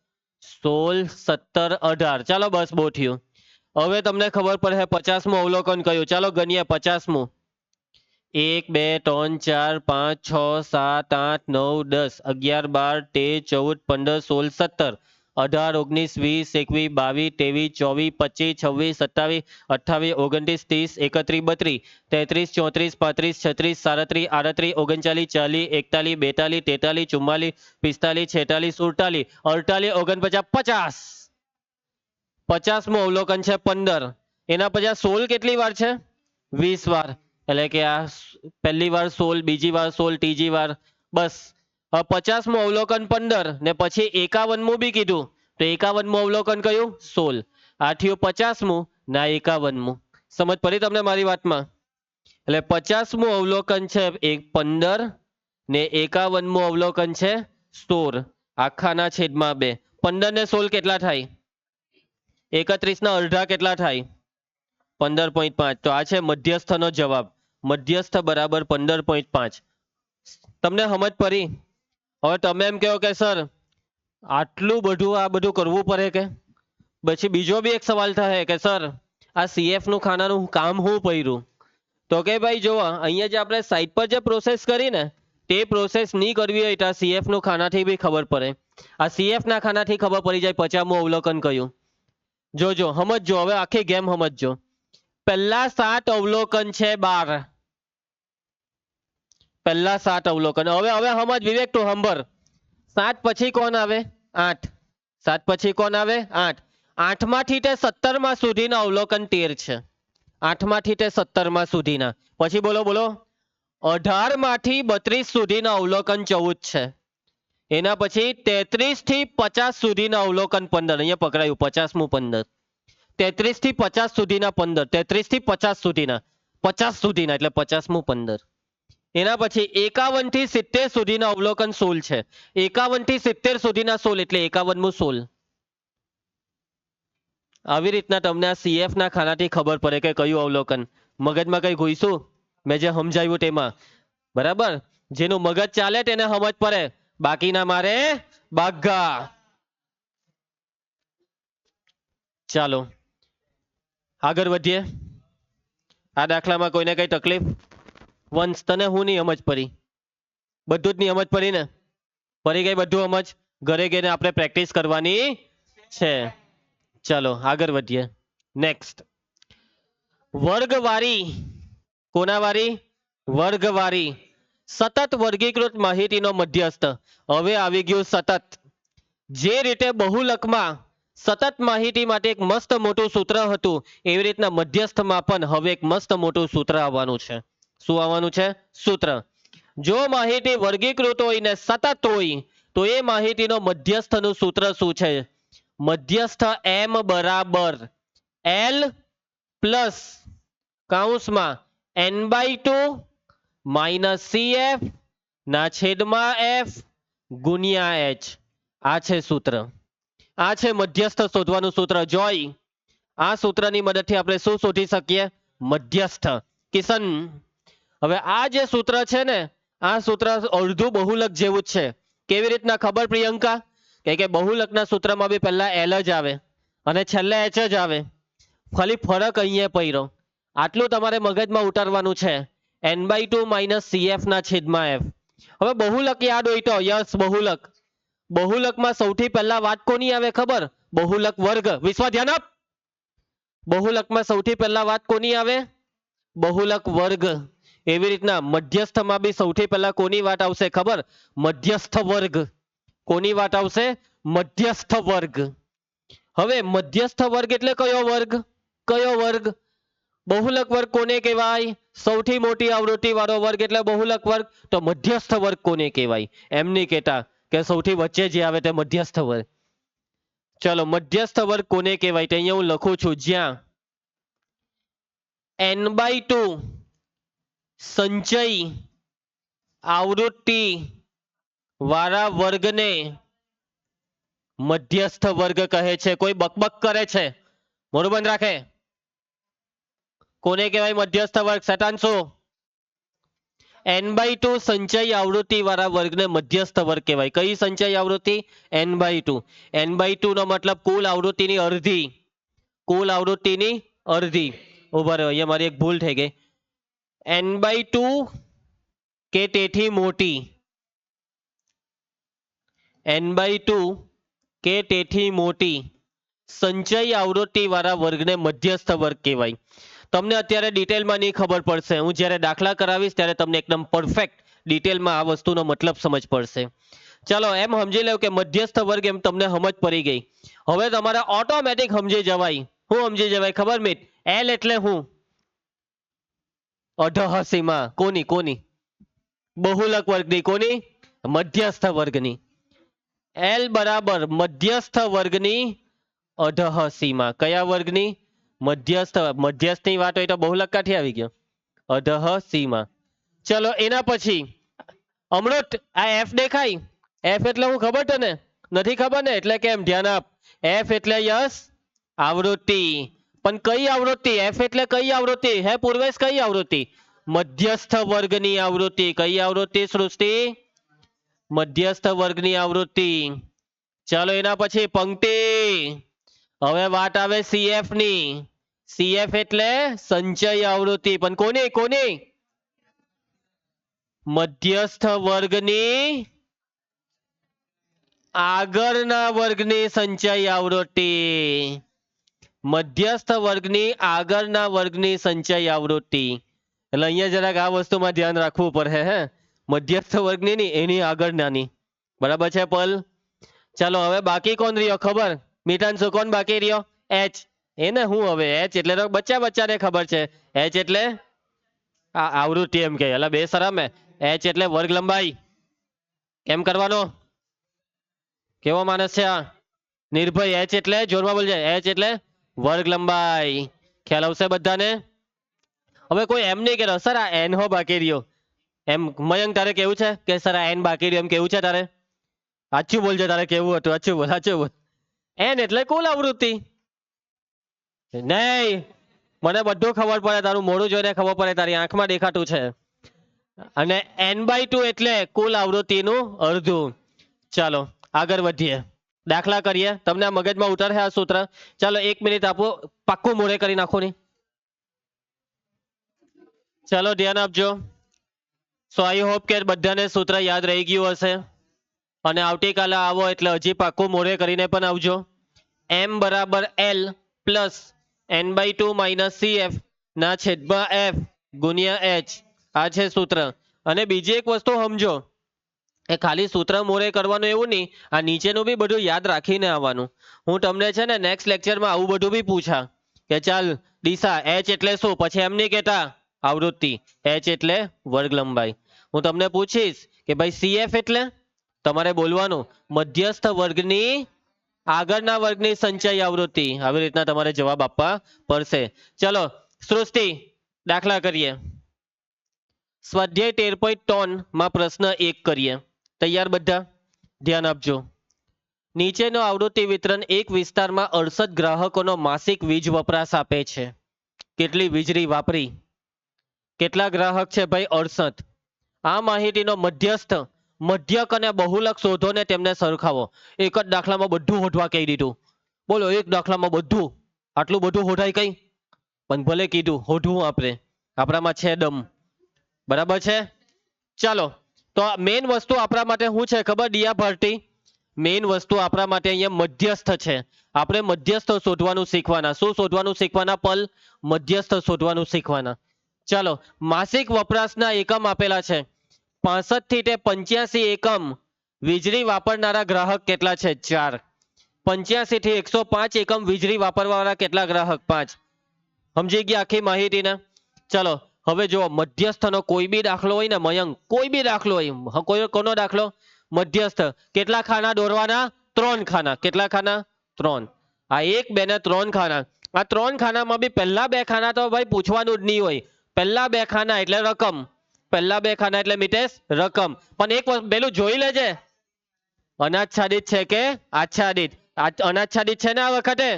16, 17, 18. ચાલો બસ બહુ થયું. હવે તમને ખબર પડે 50મું અવલોકન કયું? ચાલો ગણીએ 50મું. 1, 2, 3, 4, 5, 6, 7, 8, 9, 10, 11, 12, 13, 14, 15, 16, 17, 18, 19, 20, 21, 22, 23, 24, 25, 26, 27, 28, 29, 30, 31, 33, 34, 35, 36, 37, 38, 39, 40, 41, 42, 43, 44, 45, 46, 48, 49, 50. 50મું અવલોકન છે 15. એના પછી 16 કેટલી વાર છે? 20 વાર. એટલે કે આ પહેલી વાર 16, બીજી વાર 16, ત્રીજી વાર. બસ 50મું અવલોકન 15 ને પછી 51મું બી કીધું, તો 51મું અવલોકન કયું? 16. આ થયું 50મું ના 51મું. સમજ પડી તમને મારી વાતમાં? એટલે 50મું અવલોકન છે 15 ને 51મું અવલોકન છે 16 આખાના છેદમાં 2. 15 ને 16 કેટલા થાય? 31 ના અડધા કેટલા થાય? 15.5. તો આ છે મધ્યસ્થનો જવાબ. મધ્યસ્થ બરાબર 15.5. તમને સમજ પડી? હવે તમે એમ કહો કે સર આટલું બધું આ બધું કરવું પડે કે? પછી બીજો બી એક સવાલ થાય કે સર આ CF નું ખાનાનું કામ શું પડ્યું? તો કે ભાઈ જો અહીંયા જે આપણે સાઈટ પર જે પ્રોસેસ કરી ને તે પ્રોસેસ નહીં કરવી હોય તો આ CF નું ખાનાથી બી ખબર પડે. આ CF ના ખાનાથી ખબર પડી જાય 50મું અવલોકન કયું. જોજો સમજજો, હવે આખી ગેમ સમજજો. પહેલા 7 અવલોકન છે 12. પહેલા 7 અવલોકન. હવે સમજ વિવેક તો સાંભળ. 7 પછી કોણ આવે? 8. 7 પછી કોણ આવે? 8. 8 માંથી તે 17માં સુધીના અવલોકન 13 છે. 8 માંથી તે 17માં સુધીના. પછી બોલો બોલો. 18 માંથી 32 સુધીના અવલોકન 14 છે. એના પછી 33 થી 50 સુધીના અવલોકન 15. અહીંયા પકડાયું 50મું 15. 33 થી 50 સુધીના 15. 33 થી 50 સુધીના 50 સુધીના એટલે 50મું 15. એના પછી 51 થી 70 સુધીના અવલોકન 16 છે. 51 થી 70 સુધીના 16 એટલે 51મું 16. આવી રીતના તમને આ CF ના ખાનાથી ખબર પડે કે કયું અવલોકન. મગજમાં કઈ ઘૂસ્યું? મેં જે સમજાવ્યું તેમાં બરાબર? જેનું મગજ ચાલે તેને સમજ પડે, બાકીના મારે બાગા. ચાલો આગળ વધીએ. આ દાખલામાં કોઈને કઈ તકલીફ? વંશ તને હું નહીં સમજ પડી? બધું જ નહીં સમજ પડી ને? પડી ગઈ બધું સમજ? ઘરે ગઈને આપણે પ્રેક્ટિસ કરવાની છે. ચાલો આગળ વધીએ. નેક્સ્ટ વર્ગવારી. કોના વારી? વર્ગવારી. સતત વર્ગીકૃત માહિતીનો મધ્યસ્થ. હવે આવી ગયું સતત. જે રીતે બહુલકમાં સતત માહિતી માટે એક મસ્ત મોટું સૂત્ર હતું, એવી રીતના મધ્યસ્થમાં પણ હવે એક મસ્ત મોટું સૂત્ર આવવાનું છે. શું આવવાનું છે? સૂત્ર. જો માહિતી વર્ગીકૃત હોય ને સતત હોય તો એ માહિતીનો મધ્યસ્થનું સૂત્ર શું છે? મધ્યસ્થ m બરાબર l પ્લસ કૌંસમાં n/2 માઇનસ cf ના છેદમાં f ગુણ્યા h. આ છે સૂત્ર. આ છે મધ્યસ્થ શોધવાનું સૂત્ર. જોઈ આ સૂત્રની મદદથી આપણે શું શોધી શકીએ? મધ્યસ્થ. કિશન, હવે આ જે સૂત્ર છે ને, આ સૂત્ર અડધું બહુલક જેવું જ છે. કેવી રીતના ખબર પ્રિયંકા? કે બહુલકના સૂત્રમાં બી પહેલા l જ આવે અને છેલ્લે h જ આવે. ખાલી ફરક અહીંયા પડ્યો. આટલું તમારે મગજમાં ઉતારવાનું છે. n/2 માઇનસ cf ના છેદમાં f. હવે બહુલક યાદ હોય તો યસ બહુલક. બહુલકમાં સૌથી પહેલા વાત કોની આવે ખબર? બહુલક વર્ગ. વિશ્વા ધ્યાન આપ. બહુલકમાં સૌથી પહેલા વાત કોની આવે? બહુલક વર્ગ. એવી રીતના મધ્યસ્થમાં બી સૌથી પહેલા કોની વાત આવશે ખબર? મધ્યસ્થ વર્ગ. કોની વાત આવશે? મધ્યસ્થ વર્ગ. હવે મધ્યસ્થ વર્ગ એટલે કયો વર્ગ? કયો વર્ગ? બહુલક વર્ગ કોને કહેવાય? સૌથી મોટી આવૃત્તિ વાળો વર્ગ એટલે બહુલક વર્ગ. તો મધ્યસ્થ વર્ગ કોને કહેવાય? એમ નહીં કહેતા કે સૌથી વચ્ચે જે આવે તે મધ્યસ્થ વર્ગ. ચલો, મધ્યસ્થ વર્ગ કોને કહેવાય? તો અહીંયા હું લખું છું, જ્યાં n/2 સંચય આવૃત્તિ વાળા વર્ગને મધ્યસ્થ વર્ગ કહે છે. કોઈ બકબક કરે છે? મોઢું બંધ રાખે. કોને કહેવાય મધ્યસ્થ વર્ગ? શતાંશુ. n/2 સંચય આવૃત્તિ વાળા વર્ગને મધ્યસ્થ વર્ગ કહેવાય. કઈ સંચય આવૃત્તિ? n/2. n/2 નો મતલબ કુલ આવૃત્તિની અડધી. કુલ આવૃત્તિની અડધી. ઉભા રહ્યો, અહીંયા મારી એક ભૂલ થઈ ગઈ. n/2 કે તેથી મોટી. n/2 કે તેથી મોટી સંચય આવૃત્તિ વાળા વર્ગને મધ્યસ્થ વર્ગ કહેવાય. તમને અત્યારે ડિટેલમાં નહીં ખબર પડશે. હું જ્યારે દાખલા કરાવીશ ત્યારે તમને એકદમ પરફેક્ટ ડિટેલમાં આ વસ્તુનો મતલબ સમજ પડશે. ચલો, એમ સમજી લો કે મધ્યસ્થ વર્ગ એમ તમને સમજ પડી ગઈ. હવે તમારે ઓટોમેટિક સમજી જવાય. શું સમજી જવાય ખબર મિત? એલ એટલે શું? અઢહ સીમા. કોની? કોની? બહુલક વર્ગની. કોની? મધ્યસ્થ વર્ગની. એલ બરાબર મધ્યસ્થ વર્ગની અઢહ સીમા. કયા વર્ગની? મધ્યસ્થ. મધ્યસ્થની વાત હોય તો બહુલક કાઠી આવી ગયો? અઢહ સીમા. ચલો, એના પછી અમૃત, આ એફ દેખાય? એફ એટલે હું ખબર તને? નથી ખબર ને? એટલે કેમ? ધ્યાન આપ. એફ એટલે યસ આવૃત્તિ. પણ કઈ આવૃત્તિ? એફ એટલે કઈ આવૃત્તિ? હે પૂર્વેશ, કઈ આવૃત્તિ? મધ્યસ્થ વર્ગની આવૃત્તિ. કઈ આવૃત્તિ સૃષ્ટિ? મધ્યસ્થ વર્ગની આવૃત્તિ. ચાલો, એના પછી પંક્તિ. હવે વાત આવે CF ની. CF એટલે સંચય આવૃત્તિ. પણ કોની? કોની? મધ્યસ્થ વર્ગની આગળના વર્ગની સંચય આવૃત્તિ. મધ્યસ્થ વર્ગની આગળના વર્ગની સંચય આવૃત્તિ. એટલે અહીંયા જરાક આ વસ્તુમાં ધ્યાન રાખવું પડે. હે મધ્યસ્થ વર્ગની ની, એની આગળનાની. બરાબર છે પલ? ચાલો, હવે બાકી કોણ રહ્યો ખબર? મીઠાંશુ, કોણ બાકી રહ્યો? એચ. એને હું હવે એચ એટલે તો બચ્ચાને ખબર છે. એચ એટલે આ આવૃત્તિ એમ કે. એટલે બે શરમ. એચ એટલે વર્ગ લંબાઈ. કેમ કરવાનો? કેવો માણસ છે આ? નિર્ભય. એચ એટલે જોરમાં બોલજે. એચ એટલે વર્ગ લંબાઈ. ખ્યાલ આવશે બધાને? હવે કોઈ એમ નહીં કે સર આ એન હો બાકી રહ્યો. એમ મયંક તારે કેવું છે કે સર આ એન બાકી રહ્યો? એમ કેવું છે તારે? સાચું બોલજે. તારે કેવું હતું? સાચું બોલ, સાચું બોલ. એન એટલે કુલ આવૃત્તિ. નહીં, મને બધું ખબર પડે. તારું મોઢું જોઈને ખબર પડે. તારી આંખમાં દેખાતું છે. અને n/2 એટલે કુલ આવૃત્તિનું અડધું. ચાલો, આગળ વધીએ. દાખલા કરીએ. તમને આ મગજમાં ઉતરશે આ સૂત્ર? ચાલો 1 મિનિટ આપો. પાક્કું મોઢે કરી નાખો ની. ચાલો, ધ્યાન આપજો. સો આઈ હોપ કે બધાને સૂત્ર યાદ રહી ગયું હશે. અને આવતીકાલે આવો એટલે હજી પાક્કું મોઢે કરીને પણ આવજો. m બરાબર l plus n/2 minus cf ના છેદમાં f ગુણ્યા h. આ છે સૂત્ર. અને બીજી એક વસ્તુ સમજો. એ ખાલી સૂત્ર મોરે કરવાનું એવું નહીં, આ નીચેનું બી બધું યાદ રાખીને આવવાનું. હું તમને છે ને નેક્સ્ટ લેક્ચરમાં આવું બધું બી પૂછા કે ચાલ દિશા એચ એટલે શું, પછી એમ નહીં કહેતા આવૃત્તિ, એચ એટલે વર્ગ લંબાઈ. હું તમને પૂછીશ કે ભાઈ સીએફ એટલે તમારે બોલવાનું મધ્યસ્થ વર્ગની આગળના વર્ગની સંચય આવૃત્તિ. આવી રીતના તમારે જવાબ આપવા પડશે. ચલો સૃષ્ટિ દાખલા કરીએ. સ્વાધ્યાય 13.3 માં પ્રશ્ન 1 કરીએ. તૈયાર બધા? ધ્યાન આપજો. નીચેનો આવૃત્તિ વિતરણ એક વિસ્તારમાં 68 ગ્રાહકોનો માસિક વીજ વપરાશ આપે છે. કેટલી વીજળી વાપરી? કેટલા ગ્રાહક છે ભાઈ? 68. આ માહિતીનો મધ્યસ્થ, મધ્યક અને બહુલક શોધો ને તેમને સરખાવો. એક જ દાખલામાં બધું હોધવા કહી દીધું. બોલો, એક દાખલામાં બધું, આટલું બધું હોધાય કઈ? પણ ભલે કીધું હોધવું, આપણે આપણામાં છે દમ. બરાબર છે? ચાલો, તો મેઇન વસ્તુ આપણા માટે શું છે ખબર દિયા ભારતી? મેઇન વસ્તુ આપણા માટે અહીંયા મધ્યસ્થ છે. આપણે મધ્યસ્થ શોધવાનું શીખવાના. શું શોધવાનું શીખવાના પલ? મધ્યસ્થ શોધવાનું શીખવાના. ચાલો, માસિક વપરાશના એકમ આપેલા છે. 65 થી તે 85 એકમ વીજળી વાપરનારા ગ્રાહક કેટલા છે? 4. 85 થી 105 એકમ વીજળી વાપરવાવાળા કેટલા ગ્રાહક? 5. સમજી ગયા આખી માહિતીને? ચાલો હવે જો મધ્યસ્થનો કોઈ બી દાખલો હોય ને મયંક, કોઈ બી દાખલો હોય, કોનો દાખલો? મધ્યસ્થ. કેટલા ખાના દોરવાના? 3 ખાના. કેટલા ખાના? 3. આ 1, 2 ને 3 ખાના. આ 3 ખાનામાં બી પહેલા 2 ખાના તો ભાઈ પૂછવાનું જ નહીં હોય. પહેલા 2 ખાના એટલે રકમ. પહેલા 2 ખાના એટલે મિટેશ રકમ. પણ એક પેલું જોઈ લેજે, અનાચ્છાદિત છે કે આચ્છાદિત? અનાચ્છાદિત છે ને આ વખતે?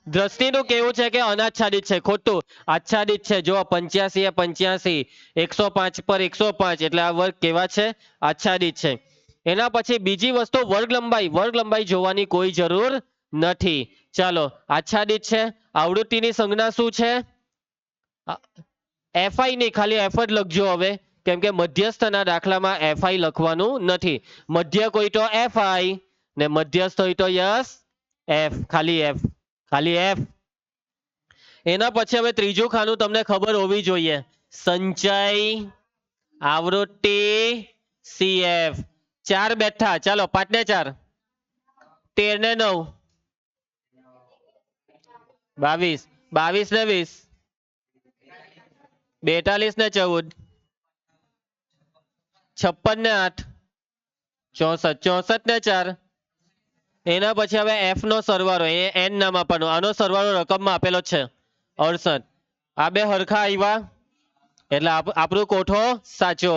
દ્રષ્ટિનું કેવું છે કે અનાચ્છાદિત છે? ખોટું, આચ્છાદિત છે. જો 85 એ 85, 105 પર 105 એટલે આ વર્ગ કેવા છે? આચ્છાદિત છે. એના પછી બીજી વસ્તુ વર્ગ લંબાઈ. વર્ગ લંબાઈ જોવાની કોઈ જરૂર નથી. ચાલો, આચ્છાદિત છે. આવૃત્તિની સંજ્ઞા શું છે? એફઆઈ નહીં, ખાલી એફ જ લખજો હવે, કેમ કે મધ્યસ્થના દાખલામાં એફઆઈ લખવાનું નથી. મધ્યક હોય તો એફઆઈ ને મધ્યસ્થ હોય તો યસ એફ. ખાલી એફ, ખાલી એફ. એના પછી હવે ત્રીજું ખાનું તમને ખબર હોવી જોઈએ. સંચય આવૃત્તિ સીએફ. 4 બેઠા. ચાલો 5 ને 4, 13 ને 9, 22, 22 ને 20, 42 ને 14, 56 ને 8, 64, 64 ને 4. એના પછી હવે એફ નો સરવાળો, એ એન નામ આપવાનું. આનો સરવાળો રકમમાં આપેલો છે 68. આ બે હરખા આવ્યા એટલે આપણું કોઠો સાચો.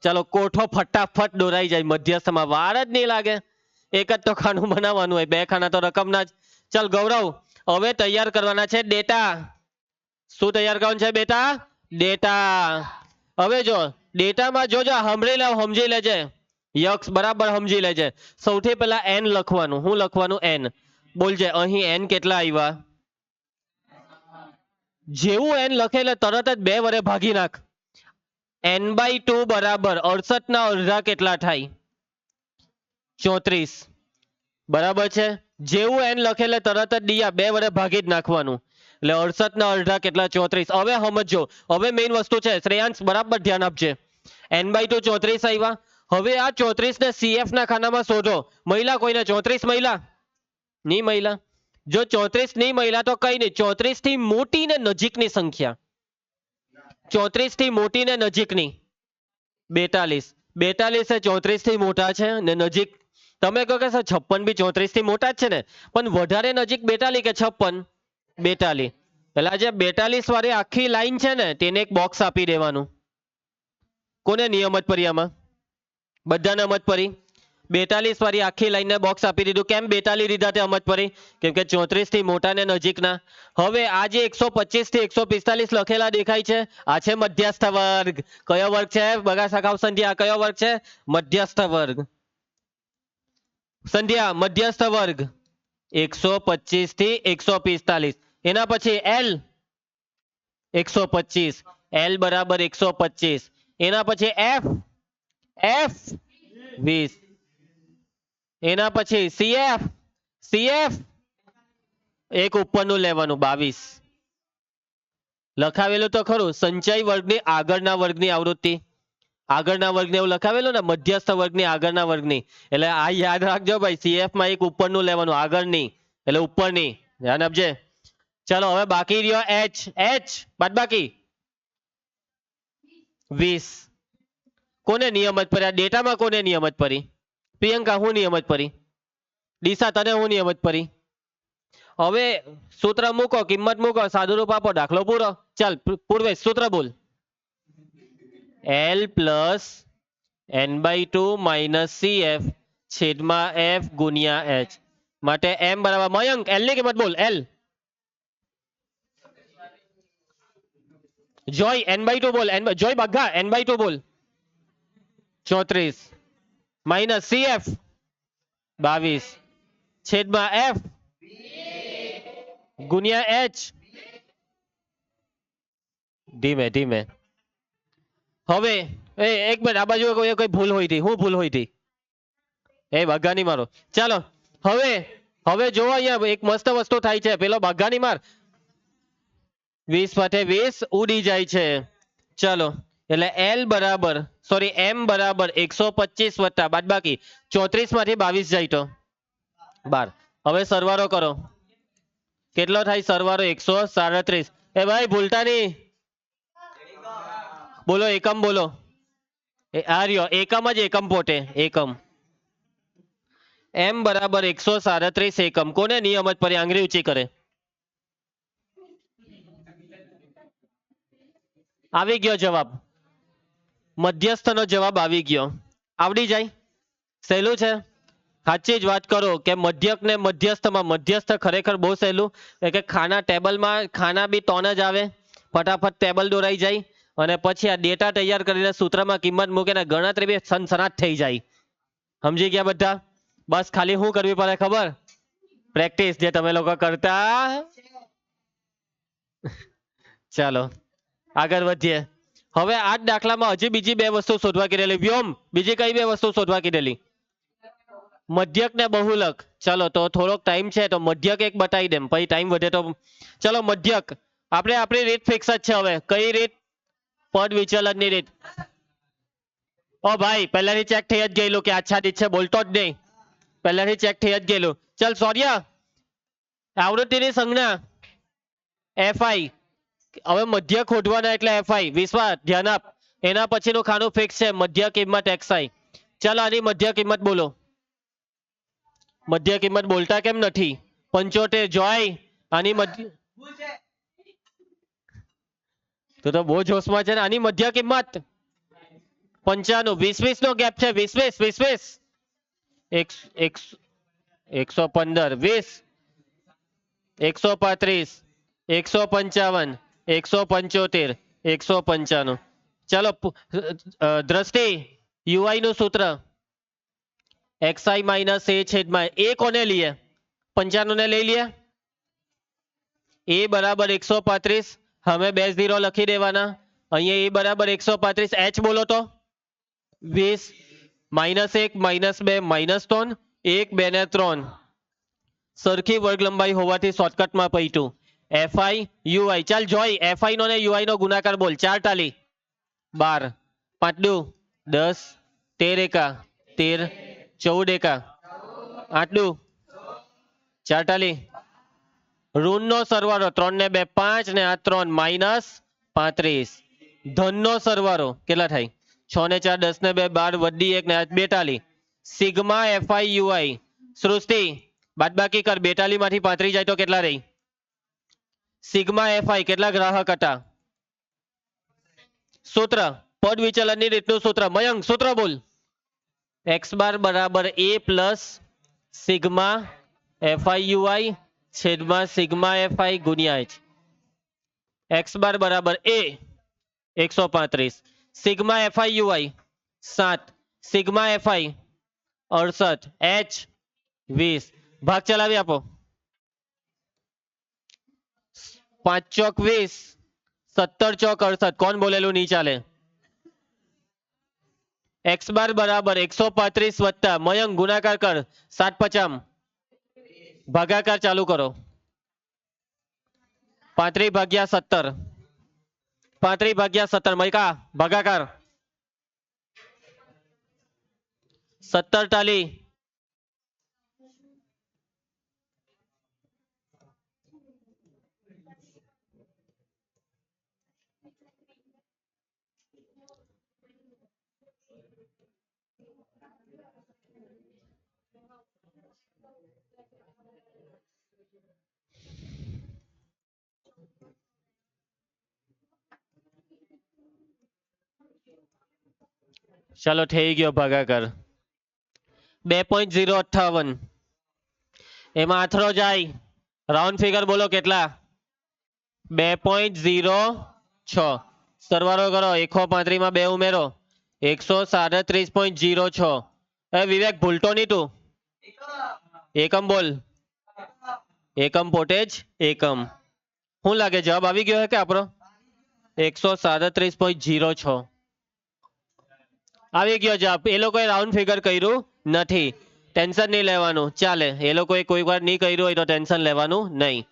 ચાલો, કોઠો ફટાફટ દોરાઈ જાય મધ્યસ્થમાં, વાર જ નહીં લાગે. એક જ તો ખાનું બનાવવાનું હોય, 2 ખાના તો રકમના જ. ચાલ ગૌરવ, હવે તૈયાર કરવાના છે ડેટા. શું તૈયાર કરવાનું છે બેટા? ડેટા. હવે જો ડેટામાં જોજો, સાંભળી લે, સમજી લેજે યક્ષ, બરાબર સમજી લેજે. સૌથી પહેલા એન લખવાનું. શું લખવાનું? એન. બોલજે અહીં એન કેટલા આવ્યા? જેવું એન લખે એટલે તરત જ 2 વડે ભાગી નાખ. n/2 બરાબર 68 ના અડધા કેટલા થાય? 34. બરાબર છે? જેવું એન લખે એટલે તરત જ દિયા 2 વડે ભાગી જ નાખવાનું. એટલે 68 ના અડધા કેટલા? 34. હવે સમજો, હવે મેઇન વસ્તુ છે શ્રેયાંશ, બરાબર ધ્યાન આપજે. n/2 34 આવ્યા. હવે આ 34 ને સીએફ ના ખાનામાં શોધો. મહિલા કોઈને 34 મહિલા? નહીં મહિલા. જો 34 નહીં મહિલા તો કઈ નહીં, 34 થી મોટી ને નજીકની સંખ્યા. 34 થી મોટી ને નજીકની 42. 42 એ 34 થી મોટા છે ને નજીક. તમે કહો કે સર 56 બી 34 થી મોટા જ છે ને, પણ વધારે નજીક 42 કે 56? 42. પેલા જે 42 વાળી આખી લાઈન છે ને તેને એક બોક્સ આપી દેવાનું. કોને નિયમ જ પડી આમાં? બધાને સમજ પડી? 42 વાળી આખી લાઈનને બોક્સ આપી દીધું. કેમ 42 લીધા તે સમજ પડી? કેમ કે 34 થી મોટા ને નજીકના. હવે આ જે 125 થી 145 લખેલા દેખાય છે, આ છે મધ્યસ્થ વર્ગ. કયો વર્ગ છે? બગા સખાવ સંધ્યા, કયો વર્ગ છે? મધ્યસ્થ વર્ગ. સંધ્યા, મધ્યસ્થ વર્ગ 125 થી 145. એના પછી એલ 125, એલ બરાબર 125. એના પછી એફ 20. એના પછી સીએફ એક ઉપરનું લેવાનું 22. લખાવેલું તો ખરું, સંચય વર્ગની આગળના વર્ગની આવૃત્તિ. આગળના વર્ગને એવું લખાવેલું ને, મધ્યસ્થ વર્ગની આગળના વર્ગની, એટલે આ યાદ રાખજો ભાઈ, CF માં એક ઉપરનું લેવાનું, આગળની એટલે ઉપરની, ધ્યાન આપજે. ચલો હવે બાકી રહ્યો H બાદબાકી 20. કોને નિયમત પડી? આ ડેટામાં કોને નિયમત પડી? પ્રિયંકા, હું નિયમત પડી? ડીસા, તને હું નિયમત પડી? હવે સૂત્ર મૂકો, કિંમત મૂકો, સાદુરૂપ આપો, દાખલો પૂરો. ચાલ પૂર્વેશ, સૂત્ર બોલ. L plus n/2 minus CF છેદમાં F ગુણ્યા H માટે M બરાબર, મયંક L ની કિંમત બોલ. L જોય n/2 બોલ, જોય બગ્ગા n/2 બોલ. 34 માઇનસ CF 22 છેદમાં F ગુણ્યા H. ધીમે ધીમે. હવે એક મિનિટ, આ બાજુ કોઈ ભૂલ હોય હતી? હું ભૂલ હોય હતી? એ બગ્ગાની મારો. ચાલો હવે જોવો, અહીંયા એક મસ્ત વસ્તુ થાય છે. પેલો બગ્ગાની માર 20 વટે 20 ઉડી જાય છે. ચલો એટલે L બરાબર, સોરી M બરાબર 125 વત્તા બાદબાકી 34 માંથી 22 જાય તો 12. હવે સરવાળો કરો, કેટલો થાય સરવાળો? 137. એ ભાઈ ભૂલતા નહીં, બોલો એકમ, બોલો. આ રહ્યો એકમ જ, એકમ પોતે એકમ. M બરાબર 137 એકમ. કોને નિયમત પડી? આંગળી ઊંચી કરે. આવી ગયો જવાબ, મધ્યસ્થનો જવાબ આવી ગયો. આવડી જાય, સહેલું છે. સાચી જ વાત કરો કે મધ્યક ને મધ્યસ્થમાં, મધ્યસ્થ ખરેખર બહુ સહેલું. કે ખાના ટેબલમાં ખાના બી 3 જ આવે, ફટાફટ ટેબલ દોરાઈ જાય, અને પછી આ ડેટા તૈયાર કરીને સૂત્રમાં કિંમત મૂકીને ગણતરી બી સનસનાટ થઈ જાય. સમજી ગયા બધા? બસ ખાલી શું કરવી પડે ખબર? પ્રેક્ટિસ, જે તમે લોકો કરતા. ચાલો આગળ વધીએ. હવે આ જ દાખલામાં હજી બીજી બે વસ્તુ શોધવા કીધેલી. વ્યોમ, બીજી કઈ બે વસ્તુ શોધવા કીધેલી? મધ્યક ને બહુલક. ચલો તો થોડોક ટાઈમ છે તો મધ્યક એક બતાવી દેમ, પછી ટાઈમ વધે તો. ચલો મધ્યક, આપણે આપણી રીત ફિક્સ જ છે. હવે કઈ રીત? પદ વિચલન ની રીત. ઓ ભાઈ પહેલાથી ચેક થઈ જ ગયેલું કે આચ્છાદિત છે, બોલતો જ નહીં. પહેલાથી ચેક થઈ જ ગયેલું. ચલ સૌર્ય, આવૃત્તિની સંજ્ઞા FI. હવે મધ્ય ખોદવાના એટલે FI. વિશ્વા ધ્યાન આપ, એના પછીનું ખાનું ફિક્સ છે, મધ્ય કિંમત XI. ચાલો આની મધ્ય કિંમત બોલો. મધ્ય કિંમત બોલતા કેમ નથી? 75. જોય આની મધ્ય, તો બહુ જોશમાં છે ને. આની મધ્ય કિંમત 95. 20 નો ગેપ છે, 20 115 20 135 155 175 195. ચાલો દ્રષ્ટિ, UI નું સૂત્ર XI માઇનસ A છેદમાં A. કોને લઈએ? 95 ને લઈ લઈએ. A બરાબર 135, હવે 2 0 લખી દેવાના. અહીંયા A બરાબર 135. H બોલો તો 20 -1 -2 -3 1 2 ને 3. સરખી વર્ગ લંબાઈ હોવાથી શોર્ટકટમાં પૈતું FI UI. ચાલ જોય FI નો ને UI નો ગુણાકાર બોલ. 4 તાલી 12 5 દુ 10 13 એકા 13 14 એકા 8 દુ 4 તાલી. ઋણ નો સરવાળો 3 ને 2 5 ને આ 3 -35. ધન નો સરવાળો કેટલા થાય? 6 ને 4 10 ને 2 12 વધી 1 ને 42. Sigma FI UI. સૃષ્ટિ બાદબાકી કર, 42 માંથી 35 જાય તો કેટલા રહી? સિગ્મા FI કેટલા ગ્રાહક હતા? સૂત્ર પદ વિચલન ની રીતનું સૂત્ર. મયંક સૂત્ર બોલ. x બાર બરાબર A plus sigma FI UI છેદમાં સિગ્મા FI ગુણ્યા H. x બાર બરાબર A 135, sigma FI UI 7, sigma FI 68, H 20. ભાગ ચલાવી આપો. 5 ચોક 20, 17 ચોક 68. કોણ બોલેલું નહીં ચાલે. x બાર બરાબર 135 વત્તા મયંક ગુણાકાર કર 7 50, ભાગાકાર ચાલુ કરો. 35 ભાગ્યા 17, 35 ભાગ્યા 17 મયકા ભાગાકાર 17 ટાલી. ચાલો થઈ ગયો ભાગાકાર. 2.058. એમાં આથરો જાય. રાઉન્ડ ફિગર બોલો કેટલા? 2.06. સરવાળો કરો. 135 માં 2 ઉમેરો. 137.06. એ વિવેક ભૂલતો નહીં તું. એકમ બોલ. એકમ પોતે જ એકમ. શું લાગે જવાબ આવી ગયો હે કે આપણો? 137.06 આવી ગયો જવાબ. એ લોકોએ રાઉન્ડ ફિગર કર્યું નથી. ટેન્શન નહીં લેવાનું, ચાલે. એ લોકોએ કોઈ વાર નહીં કર્યું હોય તો ટેન્શન લેવાનું નહીં.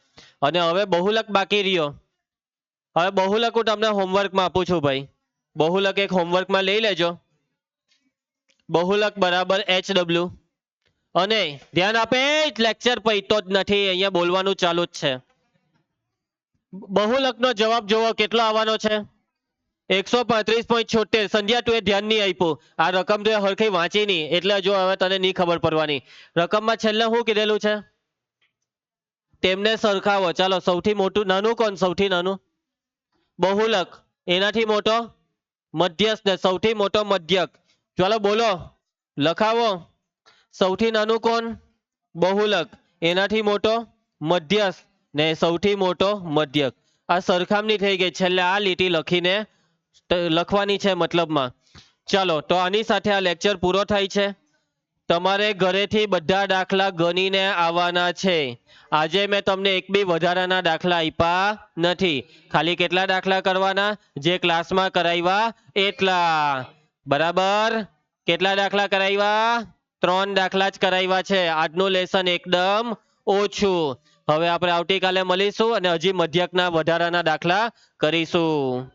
અને હવે બહુલક બાકી રહ્યો. હવે બહુલક હું તમને હોમવર્કમાં આપું છું ભાઈ. બહુલક એક હોમવર્કમાં લઈ લેજો. બહુલક બરાબર HW. અને ધ્યાન આપે, લેક્ચર પૈતો જ નથી, અહીંયા બોલવાનું ચાલુ જ છે. બહુલકનો જવાબ જોવો કેટલો આવવાનો છે? 135.76. સંધ્યા તું એ ધ્યાન નહીં આપ્યું. આ રકમ તો હરખી વાંચી નહીં, એટલે જો હવે તને નહીં ખબર પડવાની. રકમમાં છેલ્લે શું કીધેલું છે? તેમને સરખાવો. ચાલો સૌથી મોટું નાનું કોણ? સૌથી નાનું બહુલક. એનાથી મોટો મધ્યસ્થ ને સૌથી મોટો મધ્યક. ચાલો બોલો, લખાવો. સૌથી નાનું કોણ? બહુલક. એનાથી મોટો મધ્યસ્થ ને સૌથી મોટો મધ્યક. આ સરખામણી થઈ ગઈ. છેલ્લે આ લીટી લખીને લખવાની છે મતલબમાં. ચાલો તો આની સાથે આ લેક્ચર પૂરો થાય છે. તમારે ઘરેથી બધા દાખલા ગણીને આવવાના છે. આજે મેં તમને એક બી વધારાના દાખલા આપ્યા નથી. ખાલી કેટલા દાખલા કરવાના? જે ક્લાસમાં કરાવ્યા એટલા. બરાબર? કેટલા દાખલા કરાવ્યા? 3 દાખલા જ કરાવ્યા છે. આજનું લેસન એકદમ ઓછું. હવે આપણે આવતીકાલે મળીશું અને હજી મધ્યકના વધારાના દાખલા કરીશું.